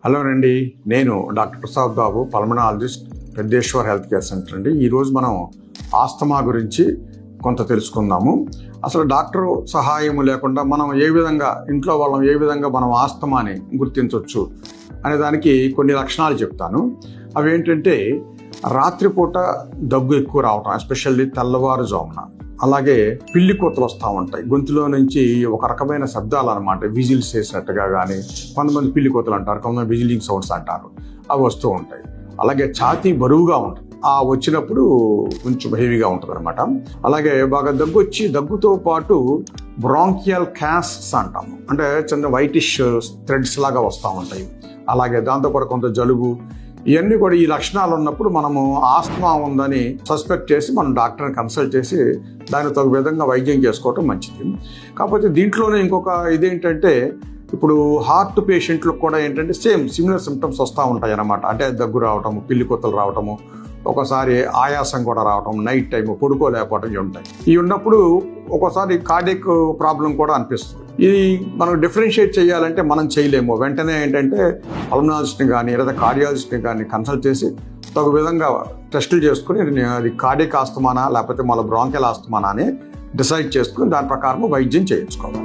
Hello అండి, నేను doctor Prasad Babu, pulmonologist, పెద్దేశ్వర్ health care centre అండి. ఈరోజు మనం ఆస్తమా గురించి కొంత తెలుసుకుందాము. అసలు డాక్టర్ సహాయం లేకుండా మనం ఇంట్లో వాళ్ళం ఏ విధంగా మనం ఆస్తమాని గుర్తించవచ్చు అనే దానికి కొన్ని లక్షణాలు చెప్తాను. అవి ఏంటంటే, రాత్రిపూట దగ్గు ఎక్కువ రావటం, ఎస్పెషల్లీ తెల్లవారుజామున. అలాగే పిల్లి కూతలు వస్తూ ఉంటాయి, గొంతులో నుంచి ఒక రకమైన శబ్దాలు అనమాట, విజిల్స్ చేసినట్టుగా. కానీ కొంతమంది పిల్లి కూతలు అంటారు, కొంతమంది విజిలింగ్ సౌండ్స్ అంటారు, అవి వస్తూ ఉంటాయి. అలాగే ఛాతీ బరువుగా ఉంటుంది, ఆ వచ్చినప్పుడు కొంచెం హెవీగా ఉంటుంది అనమాట. అలాగే బాగా దగ్గు వచ్చి, దగ్గుతో పాటు బ్రాంకియల్ క్యాస్ట్స్ అంటాము, అంటే చిన్న వైటిష్ థ్రెడ్స్ లాగా వస్తూ ఉంటాయి. అలాగే దాంతోపాటు కొంత జలుబు, ఇవన్నీ కూడా ఈ లక్షణాలు ఉన్నప్పుడు మనము ఆస్తమా ఉందని సస్పెక్ట్ చేసి మనం డాక్టర్ని కన్సల్ట్ చేసి దాని తగు విధంగా వైద్యం చేసుకోవటం మంచిది. కాకపోతే దీంట్లోనే ఇంకొక ఇదేంటంటే, ఇప్పుడు హార్ట్ పేషెంట్లకు కూడా ఏంటంటే సిమిలర్ సిమ్టమ్స్ వస్తూ ఉంటాయి అన్నమాట. అంటే దగ్గు రావటము, పిల్లి కొత్తలు రావటము, ఒకసారి ఆయాసం కూడా రావటం, నైట్ టైం పడుకోలేకపోవటం ఇవి ఉంటాయి. ఇవి ఉన్నప్పుడు ఒక్కోసారి కార్డియక్ ప్రాబ్లం కూడా అనిపిస్తుంది. ఇది మనం డిఫరెన్షియేట్ చేయాలంటే మనం చేయలేము. వెంటనే ఏంటంటే పల్మనాలజిస్ట్ని కానీ లేదా కార్డియాలజిస్ట్ని కానీ కన్సల్ట్ చేసి తగు విధంగా టెస్టులు చేసుకుని అది కార్డియక్ ఆస్తమానా లేకపోతే మళ్ళీ బ్రాంకియల్ ఆస్తమానా అని డిసైడ్ చేసుకుని దాని ప్రకారం వైద్యం చేయించుకోవాలి.